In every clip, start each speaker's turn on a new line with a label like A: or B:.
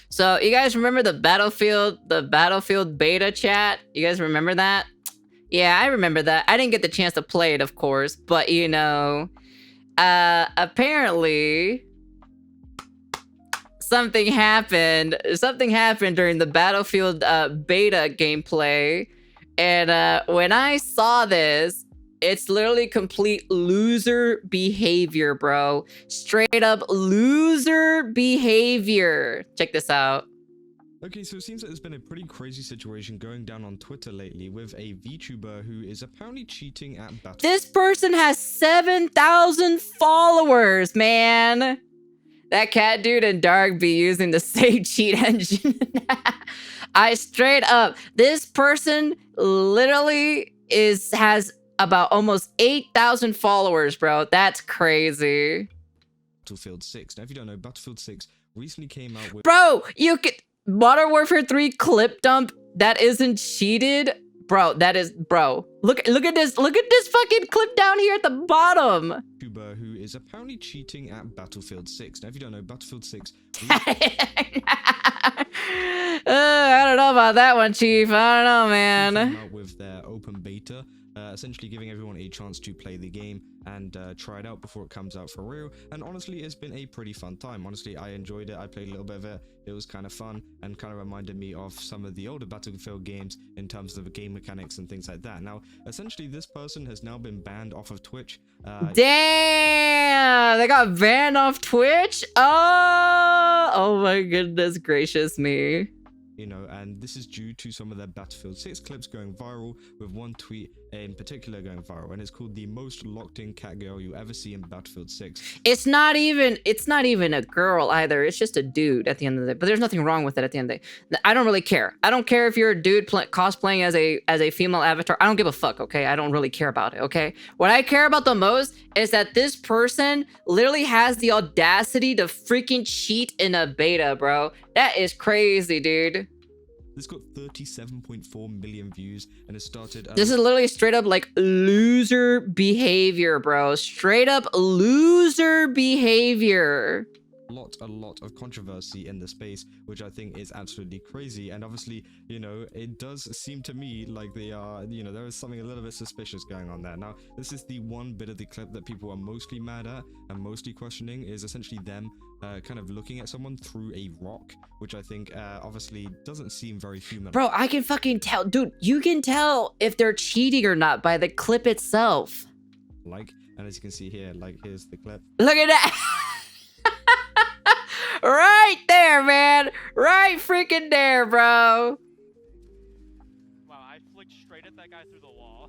A: So you guys remember the Battlefield beta chat? You guys remember that? Yeah, I remember that. I didn't get the chance to play it, of course, but you know, apparently something happened. Something happened during the Battlefield beta gameplay, and when I saw this, it's literally complete loser behavior, bro. Straight up loser behavior. Check this out.
B: Okay, so it seems like there's been a pretty crazy situation going down on Twitter lately with a VTuber who is apparently cheating at Battlefield.
A: This person has 7,000 followers, man. That cat dude and Dark be using the same cheat engine. I straight up, this person literally has about almost 8,000 followers, bro. That's crazy.
B: Battlefield 6. Now, if you don't know, Battlefield 6 recently came out with...
A: Bro, you could... Modern Warfare 3 clip dump that isn't cheated? Bro, that is... Bro, look at this. Look at this fucking clip down here at the bottom.
B: YouTuber who is apparently cheating at Battlefield 6. Now, if you don't know, Battlefield 6...
A: I don't know about that one, Chief. I don't know, man.
B: Came out with their open beta, essentially giving everyone a chance to play the game and try it out before it comes out for real. And honestly, it's been a pretty fun time. Honestly, I enjoyed it. I played a little bit of it. It was kind of fun and kind of reminded me of some of the older Battlefield games in terms of the game mechanics and things like that. Now, essentially, this person has now been banned off of Twitch.
A: Damn! They got banned off Twitch? Oh my goodness gracious me.
B: You know, and this is due to some of their Battlefield 6 clips going viral, with one tweet in particular going viral, and it's called the most locked in cat girl you ever see in Battlefield 6.
A: It's not even a girl either. It's just a dude at the end of the day. But there's nothing wrong with it at the end of the day. I don't really care. I don't care if you're a dude cosplaying as a female avatar. I don't give a fuck, okay? I don't really care about it, okay? What I care about the most is that this person literally has the audacity to freaking cheat in a beta, bro. That is crazy, dude.
B: This got 37.4 million views and it started...
A: This is literally straight up like loser behavior, bro. Straight up loser behavior.
B: A lot of controversy in the space, which I think is absolutely crazy. And obviously, you know, it does seem to me like they are, you know, there is something a little bit suspicious going on there. Now, this is the one bit of the clip that people are mostly mad at and mostly questioning, is essentially them kind of looking at someone through a rock, which I think obviously doesn't seem very human.
A: Bro, I can fucking tell, dude, you can tell if they're cheating or not by the clip itself.
B: And as you can see here, here's the clip.
A: Look at that. Right there, man. Right freaking there, bro.
C: Wow, I flicked straight at that guy through the wall.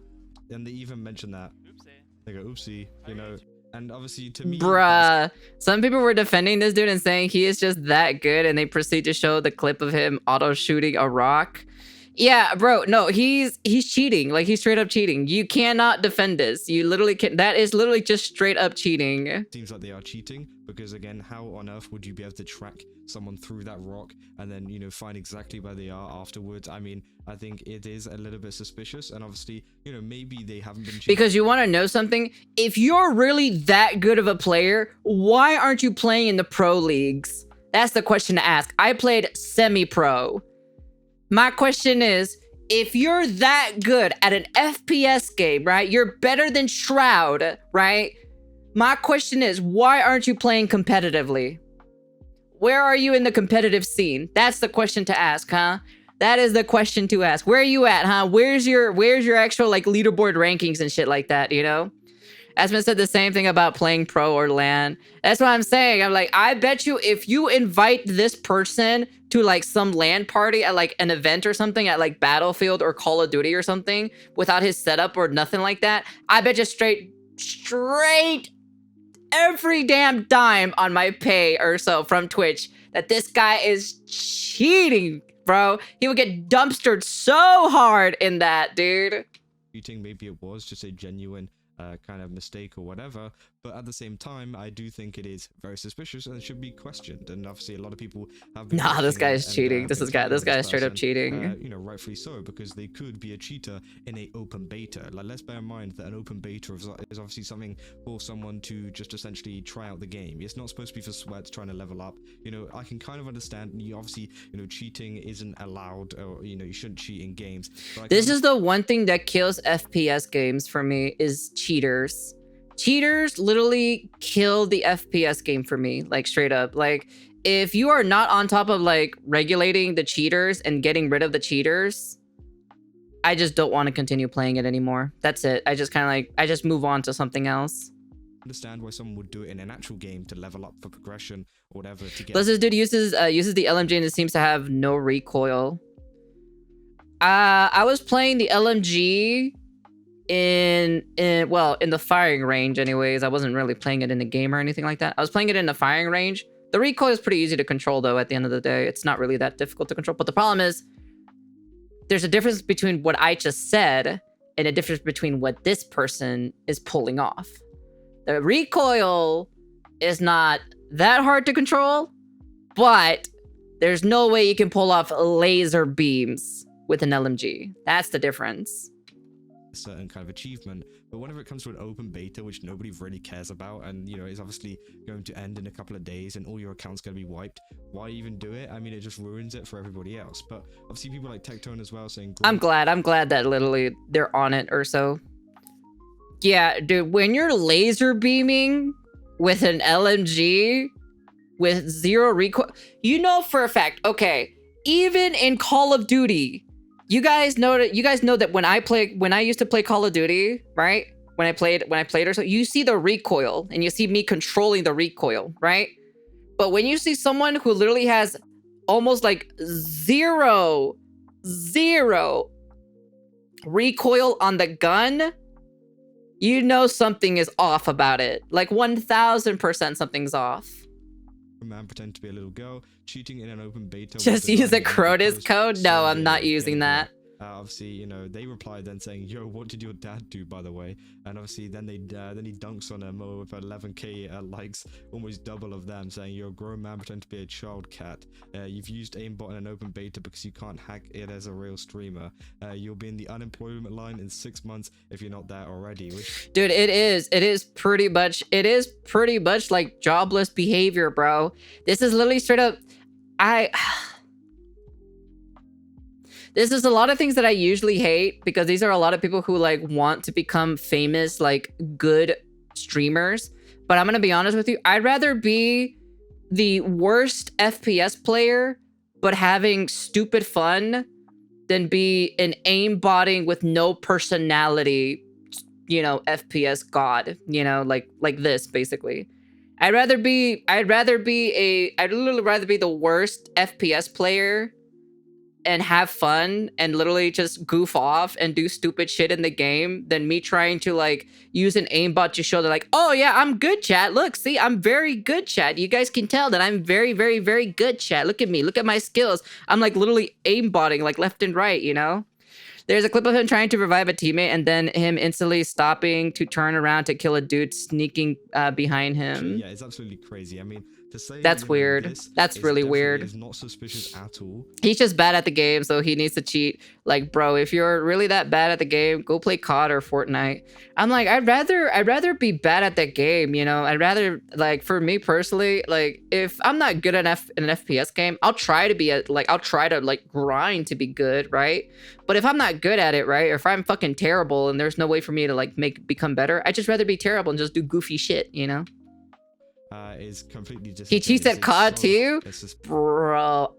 B: And they even mention that.
C: Oopsie.
B: They go, oopsie, you know. And obviously, to me...
A: Bruh. Some people were defending this dude and saying he is just that good, and they proceed to show the clip of him auto-shooting a rock. Yeah, bro, no, he's cheating. Like, he's straight up cheating. You cannot defend this. You literally can't. That is literally just straight up cheating.
B: Seems like they are cheating, because again, how on earth would you be able to track someone through that rock and then, you know, find exactly where they are afterwards? I mean, I think it is a little bit suspicious, and obviously, you know, maybe they haven't been cheating.
A: Because you want to know something? If you're really that good of a player, why aren't you playing in the pro leagues? That's the question to ask. I played semi-pro. My question is, if you're that good at an FPS game, right? You're better than Shroud, right? My question is, why aren't you playing competitively? Where are you in the competitive scene? That's the question to ask, huh? That is the question to ask. Where are you at, huh? Where's your actual like leaderboard rankings and shit like that, you know? Aspen said the same thing about playing pro or LAN. That's what I'm saying. I'm like, I bet you if you invite this person to like some LAN party at like an event or something at like Battlefield or Call of Duty or something without his setup or nothing like that, I bet you straight every damn dime on my pay or so from Twitch that this guy is cheating, bro. He would get dumpstered so hard in that, dude.
B: Maybe it was just a genuine kind of mistake or whatever, But at the same time, I do think it is very suspicious and should be questioned. And obviously, a lot of people have been.
A: Nah, this guy is cheating. This guy is straight up
B: person,
A: cheating.
B: you know, rightfully so, because they could be a cheater in a open beta. Like, let's bear in mind that an open beta is obviously something for someone to just essentially try out the game. It's not supposed to be for sweats trying to level up. You know, I can kind of understand. You obviously, you know, cheating isn't allowed, or you know, you shouldn't cheat in games.
A: This is the one thing that kills FPS games for me is cheaters. Cheaters literally kill the FPS game for me, like straight up. Like, if you are not on top of like regulating the cheaters and getting rid of the cheaters, I just don't want to continue playing it anymore. That's it. I just kind of like, I just move on to something else.
B: Understand why someone would do it in an actual game to level up for progression or whatever to get.
A: Plus, this dude uses the LMG and it seems to have no recoil. I was playing the LMG in the firing range anyways. I wasn't really playing it in the game or anything like that. I was playing it in the firing range. The recoil is pretty easy to control though. At the end of the day, it's not really that difficult to control. But the problem is there's a difference between what I just said and a difference between what this person is pulling off. The recoil is not that hard to control, but there's no way you can pull off laser beams with an LMG. That's the difference.
B: Certain kind of achievement, but whenever it comes to an open beta, which nobody really cares about, and you know, is obviously going to end in a couple of days and all your accounts going to be wiped, why even do it? I mean, it just ruins it for everybody else. But obviously people like Tectone as well saying,
A: I'm glad that literally they're on it or so. Yeah, dude, when you're laser beaming with an LMG with zero recoil, you know for a fact, okay, even in Call of Duty, you guys know that when I used to play Call of Duty, right? When I played or so, you see the recoil and you see me controlling the recoil, right? But when you see someone who literally has almost like zero recoil on the gun, you know something is off about it. Like 1000% something's off.
B: man pretend to be a little girl, cheating in an open beta.
A: Just use a Cronus code? No, I'm not using that.
B: Obviously, you know, they replied then saying, "Yo, what did your dad do, by the way?" And obviously, then he dunks on him with 11k likes, almost double of them, saying, "You're a grown man pretend to be a child cat. You've used aimbot in an open beta because you can't hack it as a real streamer. You'll be in the unemployment line in 6 months if you're not there already." Which,
A: dude, it is pretty much like jobless behavior, bro. This is literally straight up. This is a lot of things that I usually hate because these are a lot of people who like want to become famous, like good streamers. But I'm going to be honest with you. I'd rather be the worst FPS player, but having stupid fun than be an aimbotting with no personality, you know, FPS god, you know, like this basically. I'd literally rather be the worst FPS player and have fun and literally just goof off and do stupid shit in the game than me trying to like use an aimbot to show that like, oh yeah, I'm good, chat. Look, see, I'm very good, chat. You guys can tell that I'm very, very, very good, chat. Look at me. Look at my skills. I'm like literally aimbotting like left and right, you know? There's a clip of him trying to revive a teammate and then him instantly stopping to turn around to kill a dude sneaking behind him.
B: yeah, it's absolutely crazy. I mean, to say
A: that's weird. That's really weird.
B: It's not suspicious at all.
A: He's just bad at the game, so he needs to cheat. Like, bro, if you're really that bad at the game, go play COD or Fortnite. I'm like, I'd rather be bad at that game, you know? I'd rather, like, for me personally, like, if I'm not good enough in an FPS game, I'll try to grind to be good, right? But if I'm not good at it, right? Or if I'm fucking terrible and there's no way for me to like become better, I'd just rather be terrible and just do goofy shit, you know?
B: Is completely just.
A: He cheats at COD too? Bro.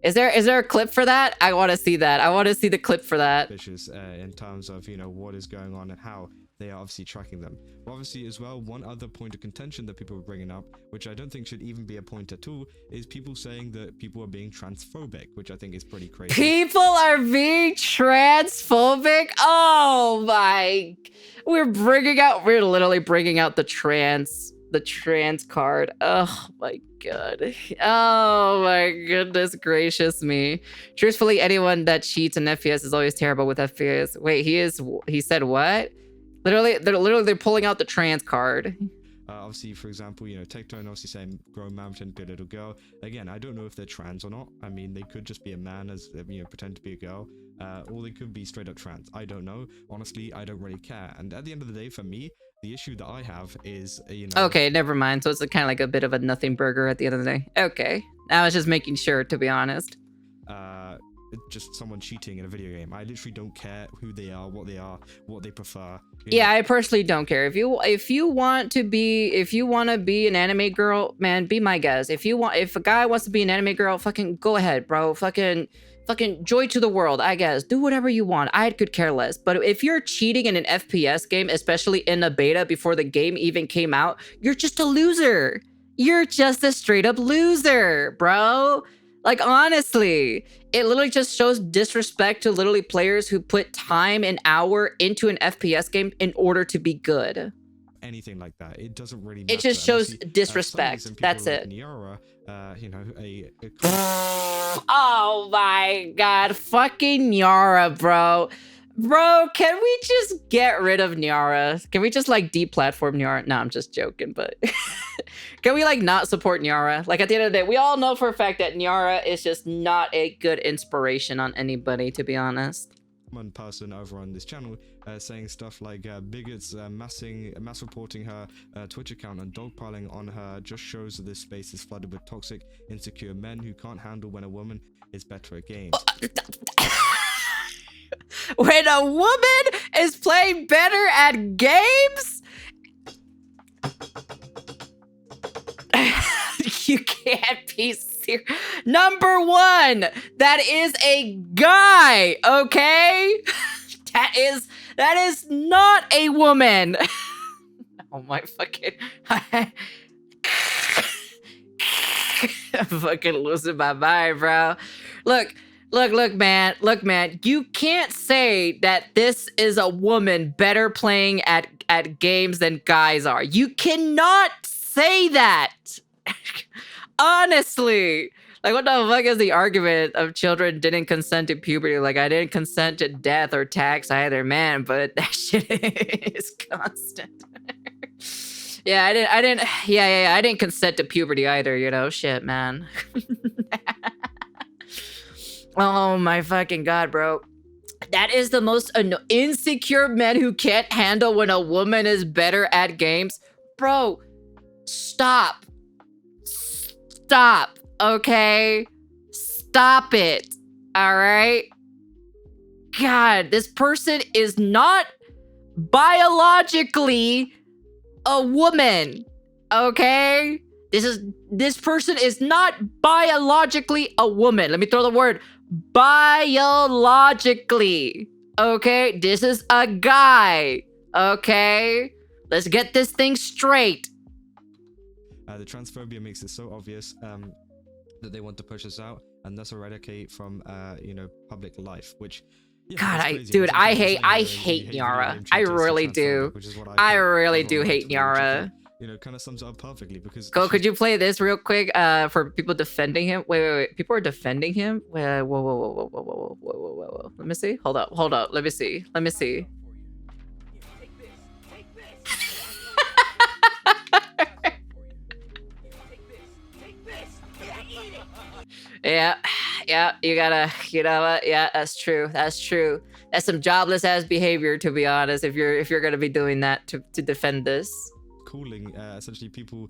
A: Is there a clip for that? I want to see that. I want to see the clip for that.
B: In terms of, you know, what is going on and how they are obviously tracking them. But obviously as well, one other point of contention that people are bringing up, which I don't think should even be a point at all, is people saying that people are being transphobic, which I think is pretty crazy.
A: People are being transphobic? Oh my. We're literally bringing out the trans card. Oh my god. Oh my goodness gracious me. Truthfully, anyone that cheats in FPS is always terrible with FPS. Wait, he said what? Literally they're pulling out the trans card.
B: Obviously, for example, you know, Tectone obviously saying grown man pretend to be a little girl. Again, I don't know if they're trans or not. I mean, they could just be a man as, you know, pretend to be a girl. Or they could be straight up trans. I don't know. Honestly, I don't really care. And at the end of the day, for me, the issue that I have is, you know...
A: Okay, never mind. So it's kind of like a bit of a nothing burger at the end of the day. Okay. I was just making sure, to be honest.
B: Just someone cheating in a video game. I literally don't care who they are, what they prefer.
A: Yeah, I personally don't care. If you want to be an anime girl, man, be my guest. If a guy wants to be an anime girl, fucking go ahead, bro. Fucking joy to the world, I guess. Do whatever you want. I could care less. But if you're cheating in an FPS game, especially in a beta before the game even came out, you're just a loser. You're just a straight up loser, bro. Like, honestly, it literally just shows disrespect to literally players who put time and hour into an FPS game in order to be good.
B: Anything like that, it doesn't really matter.
A: It just shows disrespect. That's
B: like
A: it.
B: Niara, you know,
A: Oh my god, fucking Niara, bro. Bro, can we just get rid of Niara? Can we just like deplatform Niara? No, I'm just joking, but can we like not support Niara? Like at the end of the day, we all know for a fact that Niara is just not a good inspiration on anybody, to be honest.
B: One person over on this channel saying stuff like bigots mass reporting her Twitch account and dogpiling on her just shows that this space is flooded with toxic, insecure men who can't handle when a woman is better at games.
A: When a woman is playing better at games? You can't be serious. Number one, that is a guy, okay? That is not a woman. Oh my fucking... I'm fucking losing my mind, bro. Look, man. Look, man. You can't say that this is a woman better playing at games than guys are. You cannot say that. Honestly. Like, what the fuck is the argument of children didn't consent to puberty? Like, I didn't consent to death or tax either, man, but that shit is constant. Yeah, I didn't consent to puberty either, you know? Shit, man. Oh my fucking god, bro. That is the most insecure men who can't handle when a woman is better at games. Bro, stop. Stop, okay? Stop it, all right? God, this person is not biologically a woman, okay? This person is not biologically a woman. Let me throw the word biologically, okay? This is a guy, okay? Let's get this thing straight.
B: The transphobia makes it so obvious that they want to push us out and thus eradicate from, you know, public life, which... Yeah,
A: God, I hate Niara. I really do. I really do hate Niara.
B: You know, kind of sums it up perfectly because...
A: Could you play this real quick for people defending him? Wait. People are defending him? Wait, whoa. Let me see. Hold up. Let me see. Yeah, you gotta, you know what? Yeah, that's true. That's some jobless ass behavior, to be honest, if you're gonna be doing that to defend this.
B: Calling essentially people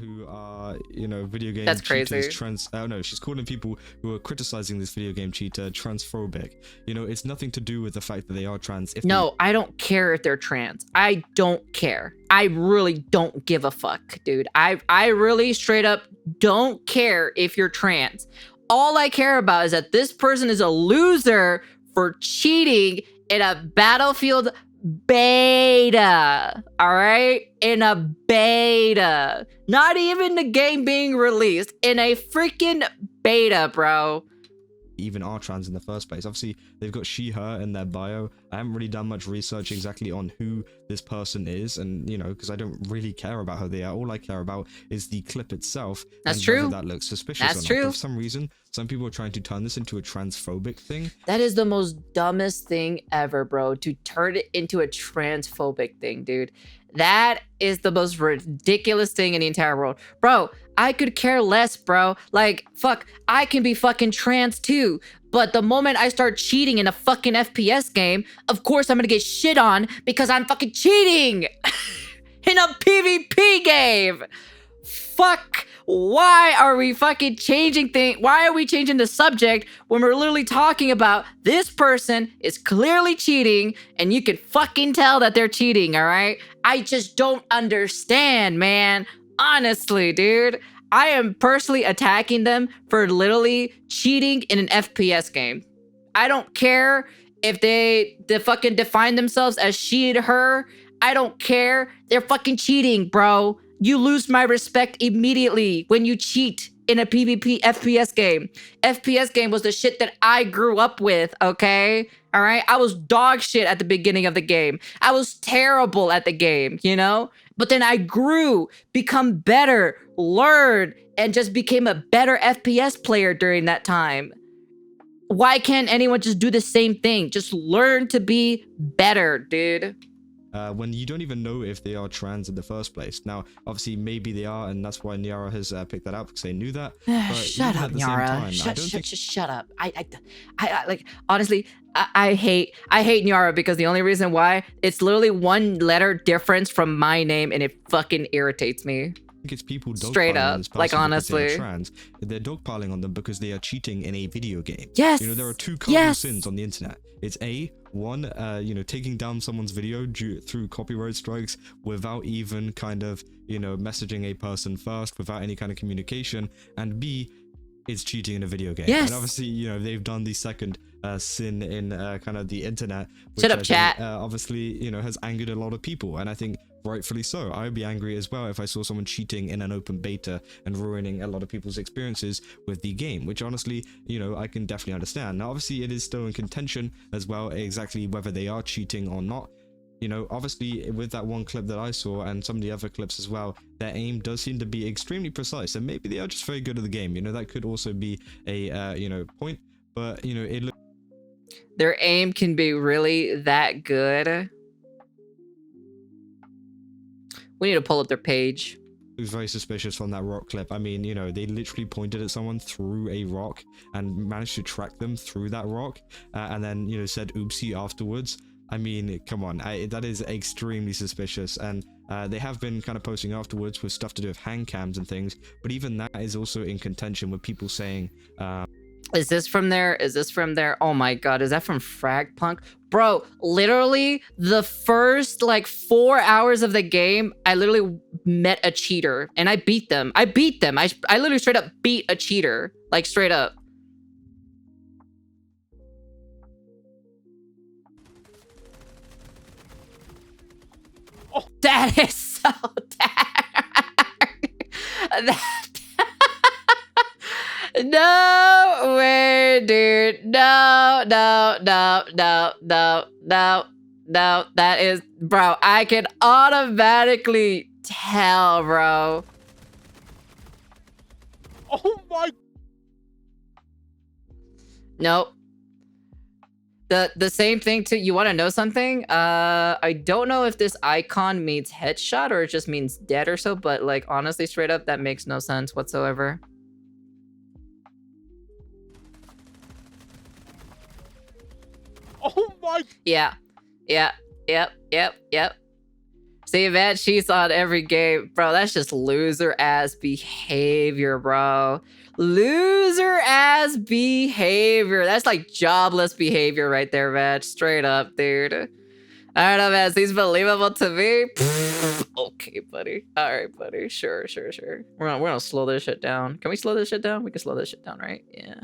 B: who are, you know, video game
A: That's
B: cheaters,
A: crazy.
B: no, she's calling people who are criticizing this video game cheater transphobic. You know, it's nothing to do with the fact that they are trans.
A: No, I don't care if they're trans. I don't care. I really don't give a fuck, dude. I really straight up don't care if you're trans. All I care about is that this person is a loser for cheating in a Battlefield beta, all right? In a beta. Not even the game being released. In a freaking beta, bro.
B: Even are trans in the first place. Obviously, they've got she, her in their bio. I haven't really done much research exactly on who this person is, and, you know, because I don't really care about who they are. All I care about is the clip itself.
A: That's
B: and
A: true.
B: Whether that looks suspicious
A: That's
B: or not.
A: true.
B: But for some reason, some people are trying to turn this into a transphobic thing.
A: That is the most dumbest thing ever, bro. To turn it into a transphobic thing, dude. That is the most ridiculous thing in the entire world. Bro, I could care less, bro. Like, fuck, I can be fucking trans too. But the moment I start cheating in a fucking FPS game, of course I'm gonna get shit on because I'm fucking cheating in a PvP game. Fuck. Why are we fucking changing things? Why are we changing the subject when we're literally talking about this person is clearly cheating and you can fucking tell that they're cheating, all right? I just don't understand, man. Honestly, dude. I am personally attacking them for literally cheating in an FPS game. I don't care if they fucking define themselves as she and her. I don't care. They're fucking cheating, bro. You lose my respect immediately when you cheat in a PvP FPS game. FPS game was the shit that I grew up with, okay? All right? I was dog shit at the beginning of the game. I was terrible at the game, you know? But then I grew, become better, learned, and just became a better FPS player during that time. Why can't anyone just do the same thing? Just learn to be better, dude.
B: When you don't even know if they are trans in the first place. Now, obviously, maybe they are, and that's why Nyara has picked that up because they knew that. But
A: Shut
B: even
A: up,
B: at the same
A: Nyara.
B: time,
A: Shut up. I like honestly, I hate Nyara because the only reason why it's literally one letter difference from my name, and it fucking irritates me.
B: It's people
A: Straight
B: dogpiling on
A: up,
B: this person
A: like
B: because
A: honestly,
B: they're trans. They're dogpiling on them because they are cheating in a video game.
A: yes.
B: You know, there are two cardinal sins on the internet. It's one, you know, taking down someone's video through copyright strikes without even kind of, you know, messaging a person first, without any kind of communication, and B, it's cheating in a video game.
A: Yes.
B: And obviously, you know, they've done the second sin in kind of the internet, which
A: Shut up,
B: I think,
A: chat.
B: obviously, you know, has angered a lot of people, and I think rightfully so. I would be angry as well if I saw someone cheating in an open beta and ruining a lot of people's experiences with the game, which honestly, you know, I can definitely understand. Now, obviously, it is still in contention as well, exactly whether they are cheating or not. You know, obviously, with that one clip that I saw and some of the other clips as well, their aim does seem to be extremely precise, and maybe they are just very good at the game. You know, that could also be a, you know, point, but, you know, it looks...
A: Their aim can be really that good. We need to pull up their page.
B: It was very suspicious from that rock clip. I mean, you know, they literally pointed at someone through a rock and managed to track them through that rock, and then, you know, said oopsie afterwards. I mean, come on, that is extremely suspicious, and they have been kind of posting afterwards with stuff to do with hand cams and things, but even that is also in contention with people saying...
A: Is this from their, oh my god, is that from Fragpunk? Bro, literally, the first, like, 4 hours of the game, I literally met a cheater, and I beat them. I literally straight up beat a cheater. Like, straight up.
C: Oh.
A: That is so No way, dude. No. That is, bro, I can automatically tell, bro.
C: Oh my.
A: Nope. The same thing too. You want to know something? I don't know if this icon means headshot or it just means dead or so, but like honestly, straight up, that makes no sense whatsoever.
C: Oh my.
A: Yeah. Yep. See, man, she's on every game. Bro, that's just loser ass behavior, bro. Loser ass behavior. That's like jobless behavior right there, man. Straight up, dude. I don't know, man. Seems believable to me. Okay, buddy. All right, buddy. Sure. We're gonna slow this shit down. Can we slow this shit down? We can slow this shit down, right? Yeah.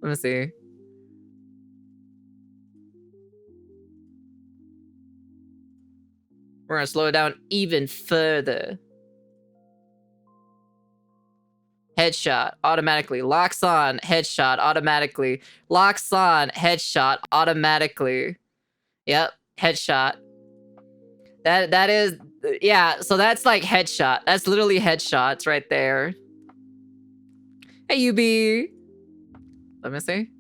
A: Let me see. We're gonna slow it down even further. Headshot automatically. Locks on. Headshot automatically. Locks on. Headshot automatically. Yep. Headshot. That is, yeah. So that's like headshot. That's literally headshots right there. Hey, UB. Let me see.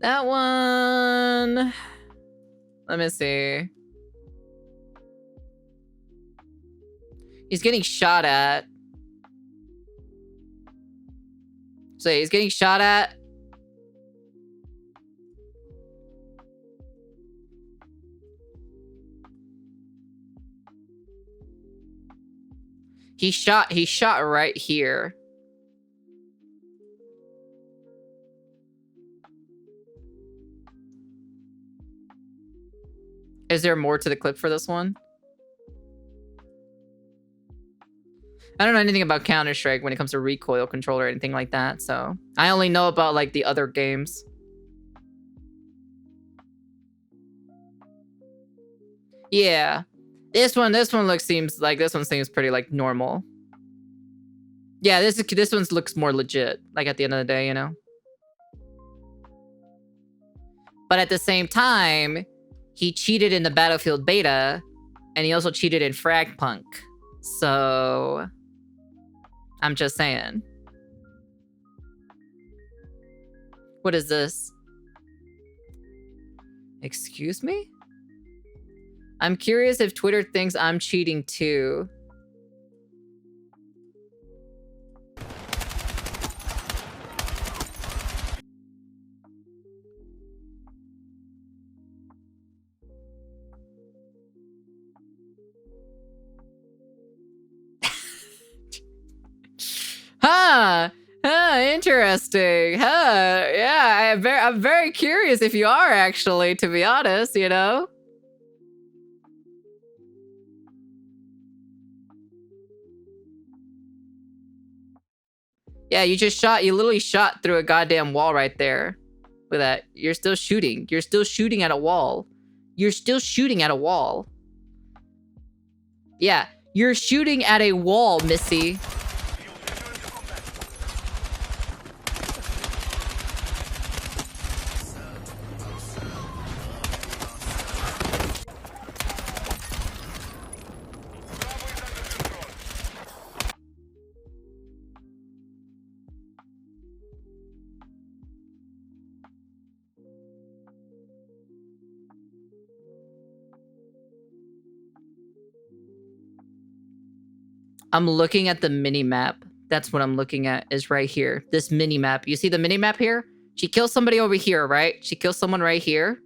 A: That one. Let me see. He's getting shot at. So he's getting shot at. He shot right here. Is there more to the clip for this one? I don't know anything about Counter-Strike when it comes to recoil control or anything like that, so I only know about like the other games. Yeah. This one seems pretty like normal. Yeah, this one looks more legit, like at the end of the day, you know? But at the same time, he cheated in the Battlefield beta, and he also cheated in Fragpunk. So I'm just saying. What is this? Excuse me? I'm curious if Twitter thinks I'm cheating too. Huh. Interesting. Yeah, I'm very curious if you are actually, to be honest, you know? Yeah, you literally shot through a goddamn wall right there. Look at that. You're still shooting. You're still shooting at a wall. You're still shooting at a wall. Yeah, you're shooting at a wall, Missy. I'm looking at the mini-map. That's what I'm looking at, is right here. This mini-map. You see the mini-map here? She kills somebody over here, right? She kills someone right here.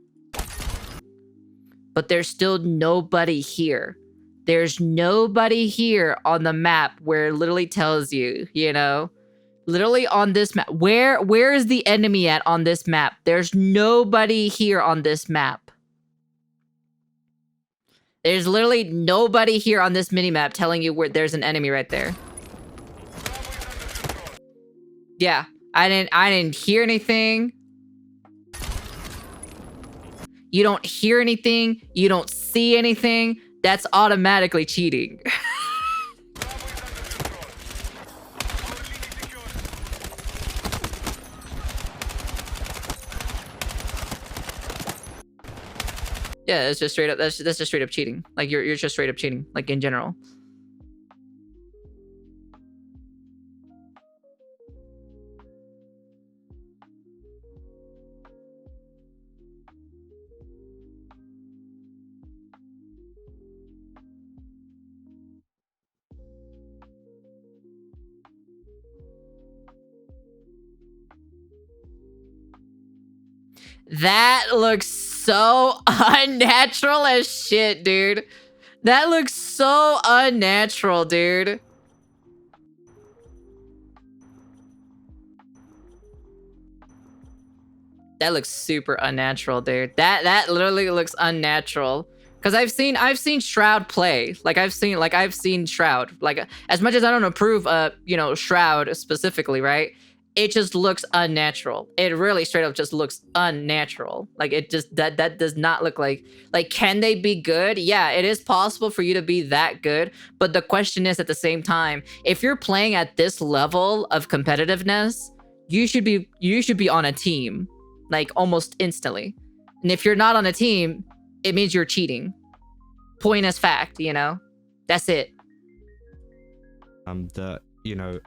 A: But there's still nobody here. There's nobody here on the map where it literally tells you, you know? Literally on this map. Where is the enemy at on this map? There's nobody here on this map. There's literally nobody here on this minimap telling you where there's an enemy right there. Yeah, I didn't hear anything. You don't hear anything. You don't see anything. That's automatically cheating. Yeah, it's just straight up. That's just straight up cheating. Like you're just straight up cheating. Like in general. That looks so unnatural as shit, dude. That looks so unnatural, dude. That looks super unnatural, dude. That literally looks unnatural. Cause I've seen Shroud play. I've seen Shroud. Like as much as I don't approve you know, Shroud specifically, right? It just looks unnatural. It really straight up just looks unnatural. Like it just that does not look like can they be good? Yeah, it is possible for you to be that good, but the question is at the same time, if you're playing at this level of competitiveness, you should be on a team like almost instantly. And if you're not on a team, it means you're cheating. Point as fact, you know? That's it.
B: The you know,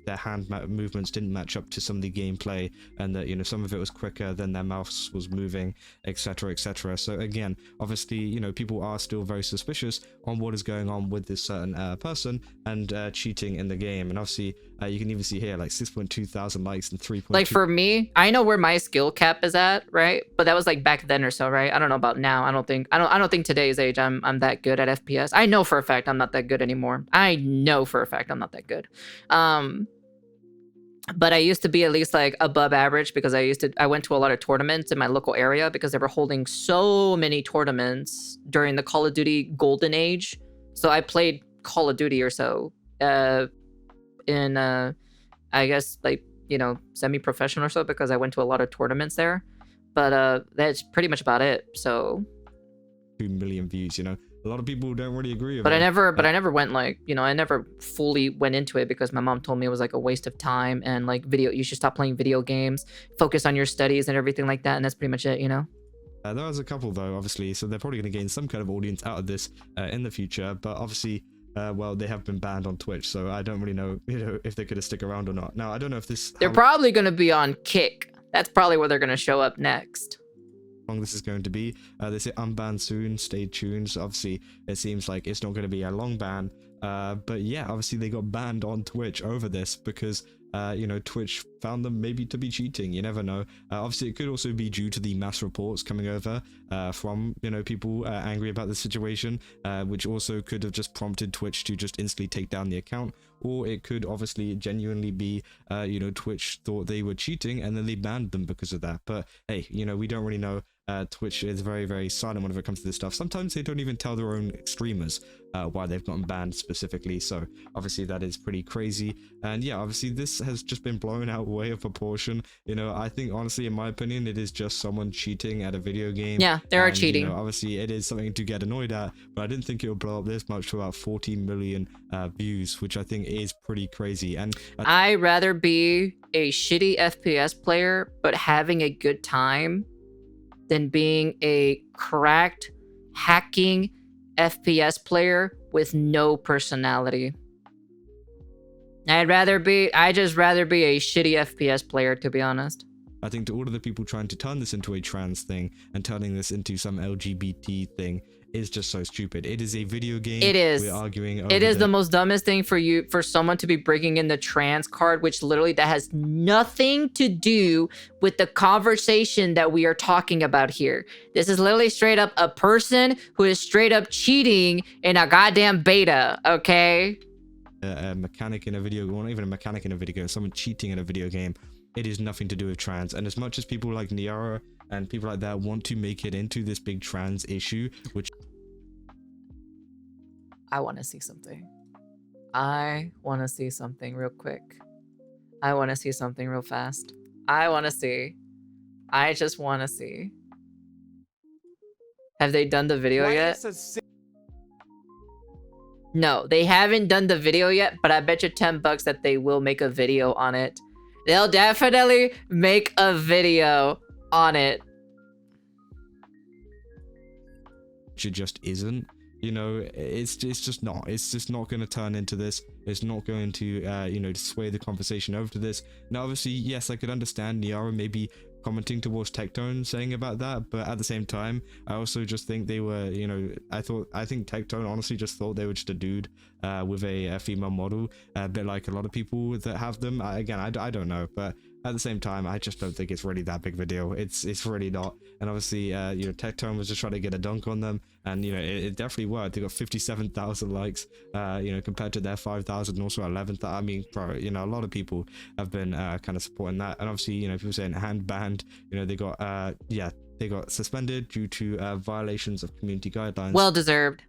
B: their movements didn't match up to some of the gameplay, and that, you know, some of it was quicker than their mouse was moving, etc, etc. So again, obviously, you know, people are still very suspicious on what is going on with this certain person and cheating in the game. And obviously you can even see here like 6.2 thousand likes and 3.2.
A: Like for me, I know where my skill cap is at, right? But that was like back then or so, right? I don't know about now. I don't think today's age I'm that good at FPS. I know for a fact I'm not that good anymore. I know for a fact I'm not that good. But I used to be at least like above average because I went to a lot of tournaments in my local area because they were holding so many tournaments during the Call of Duty golden age. So I played Call of Duty or so in I guess like, you know, semi-professional or so because I went to a lot of tournaments there. But that's pretty much about it. So
B: 2 million views, you know. A lot of people don't really agree with
A: But
B: it.
A: I never went like, you know, I never fully went into it because my mom told me it was like a waste of time and like you should stop playing video games, focus on your studies and everything like that. And that's pretty much it, you know?
B: There was a couple though, obviously, so they're probably going to gain some kind of audience out of this in the future, but obviously, well, they have been banned on Twitch, so I don't really know, you know, if they're going to stick around or not. Now, I don't know if this...
A: They're probably going to be on Kick. That's probably where they're going to show up next.
B: Long this is going to be. They say unbanned soon, stay tuned. So obviously it seems like it's not going to be a long ban, but yeah, obviously they got banned on Twitch over this because you know, Twitch found them maybe to be cheating. You never know. Obviously it could also be due to the mass reports coming over from, you know, people angry about the situation, which also could have just prompted Twitch to just instantly take down the account. Or it could obviously genuinely be, you know, Twitch thought they were cheating and then they banned them because of that. But hey, you know, we don't really know. Twitch is very, very silent whenever it comes to this stuff. Sometimes they don't even tell their own streamers why they've gotten banned specifically. So obviously that is pretty crazy. And yeah, obviously this has just been blown out way of proportion. You know, I think honestly, in my opinion, it is just someone cheating at a video game.
A: Yeah, they are cheating.
B: You know, obviously it is something to get annoyed at, but I didn't think it would blow up this much to about 40 million views, which I think is pretty crazy. And
A: I'd rather be a shitty FPS player, but having a good time than being a cracked, hacking FPS player with no personality. I'd just rather be a shitty FPS player, to be honest.
B: I think to all of the people trying to turn this into a trans thing and turning this into some LGBT thing is just so stupid. It is a video game.
A: It is.
B: We're arguing over
A: it is the most dumbest thing for someone to be bringing in the trans card, which literally that has nothing to do with the conversation that we are talking about here. This is literally straight up a person who is straight up cheating in a goddamn beta, okay?
B: A mechanic in a video, well, not even a mechanic in a video game, someone cheating in a video game. It is nothing to do with trans. And as much as people like Niara and people like that want to make it into this big trans issue, which
A: I want to see something. I want to see something real quick. I want to see something real fast. I want to see. I just want to see. Have they done the video yet? No, they haven't done the video yet, but I bet you $10 that they will make a video on it. They'll definitely make a video on it.
B: it just isn't. You know, it's just not. It's just not going to turn into this. It's not going to, you know, sway the conversation over to this. Now, obviously, yes, I could understand Niara maybe commenting towards Tectone saying about that, but at the same time, I also just think they were, you know, I think Tectone honestly just thought they were just a dude with a female model, a bit like a lot of people that have them. I don't know, but at the same time, I just don't think it's really that big of a deal. It's really not. And obviously, you know, Tectone was just trying to get a dunk on them, and you know, it definitely worked. They got 57,000 likes, you know, compared to their 5,000 and also 11,000. I mean, bro, you know, a lot of people have been kind of supporting that. And obviously, you know, people saying hand banned, you know, they got yeah, they got suspended due to violations of community guidelines.
A: Well deserved.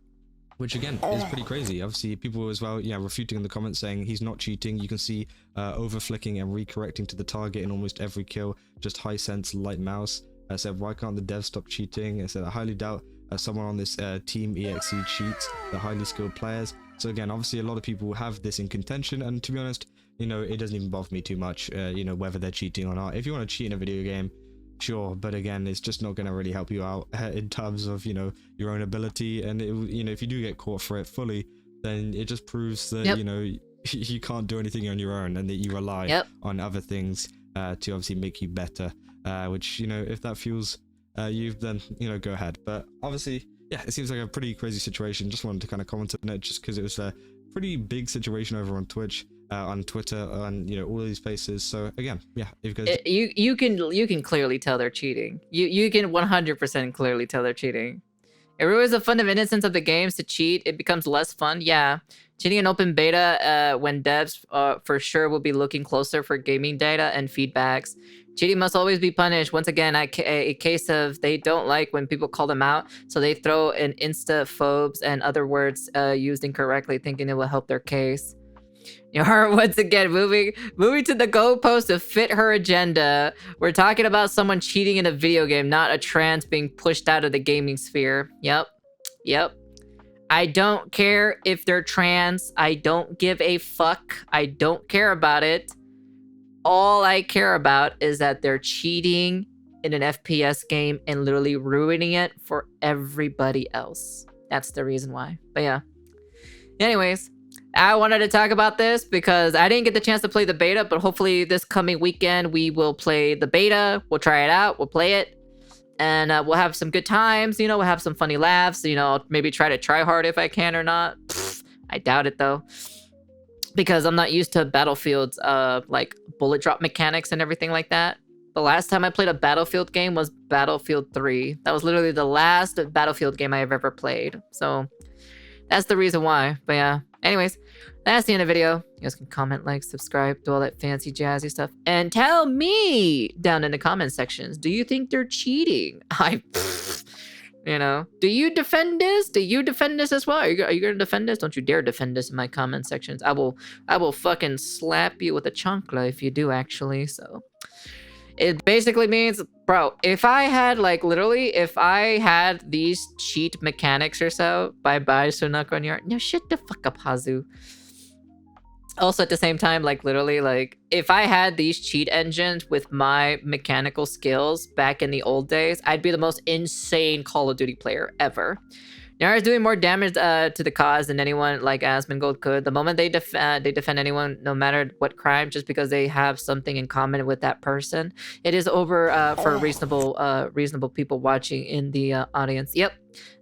B: Which again is pretty crazy. Obviously, people as well, yeah, refuting in the comments saying he's not cheating. You can see over flicking and recorrecting to the target in almost every kill. Just high sense, light mouse. I said, why can't the devs stop cheating? I said, I highly doubt someone on this team EXE cheats. They're highly skilled players. So again, obviously, a lot of people have this in contention. And to be honest, you know, it doesn't even bother me too much. You know, whether they're cheating or not. If you want to cheat in a video game, sure, but again, it's just not going to really help you out in terms of, you know, your own ability. And it, you know, if you do get caught for it fully, then it just proves that, you know, you can't do anything on your own, and that you rely on other things to obviously make you better. Which, you know, if that fuels you, then, you know, go ahead. But obviously, yeah, it seems like a pretty crazy situation. Just wanted to kind of comment on it, just because it was a pretty big situation over on Twitch, on Twitter, on, you know, all of these places. So again, yeah, if you guys,
A: you can clearly tell they're cheating. You can 100% clearly tell they're cheating. It ruins the fun of innocence of the games to cheat. It becomes less fun. Yeah, cheating in open beta when devs for sure will be looking closer for gaming data and feedbacks. Cheating must always be punished. Once again, a case of they don't like when people call them out, so they throw in insta-phobes and other words used incorrectly, thinking it will help their case. You know, once again, moving to the goalpost to fit her agenda. We're talking about someone cheating in a video game, not a trans being pushed out of the gaming sphere. Yep. I don't care if they're trans. I don't give a fuck. I don't care about it. All I care about is that they're cheating in an FPS game and literally ruining it for everybody else. That's the reason why. But yeah. Anyways, I wanted to talk about this because I didn't get the chance to play the beta, but hopefully this coming weekend we will play the beta. We'll try it out. We'll play it. And we'll have some good times. You know, we'll have some funny laughs. You know, maybe try hard if I can or not. I doubt it though. Because I'm not used to Battlefield's like bullet drop mechanics and everything like that. The last time I played a Battlefield game was Battlefield 3. That was literally the last Battlefield game I have ever played. So that's the reason why. But yeah, anyways, that's the end of the video. You guys can comment, like, subscribe, do all that fancy jazzy stuff. And tell me down in the comment sections, do you think they're cheating? You know, do you defend this? Do you defend this as well? Are you gonna defend this? Don't you dare defend this in my comment sections. I will fucking slap you with a chancla if you do, actually. So it basically means, bro, if I had if I had these cheat mechanics or so, bye Sunako and Yar. No, shut the fuck up, Hazu. Also, at the same time, if I had these cheat engines with my mechanical skills back in the old days, I'd be the most insane Call of Duty player ever. Yara's doing more damage to the cause than anyone like Asmongold could. The moment they defend anyone, no matter what crime, just because they have something in common with that person, it is over for reasonable people watching in the audience. Yep.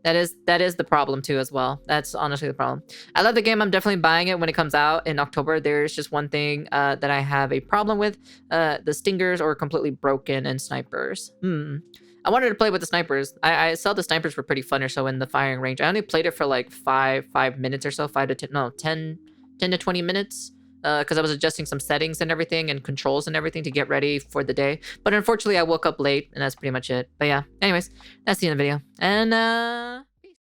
A: That is the problem too as well. That's honestly the problem. I love the game. I'm definitely buying it when it comes out in October. There's just one thing that I have a problem with. The stingers are completely broken and snipers. I wanted to play with the snipers. I saw the snipers were pretty fun or so in the firing range. I only played it for like 5 minutes or so, 10 to 20 minutes. Because I was adjusting some settings and everything and controls and everything to get ready for the day. But unfortunately, I woke up late and that's pretty much it. But yeah, anyways, that's the end of the video. And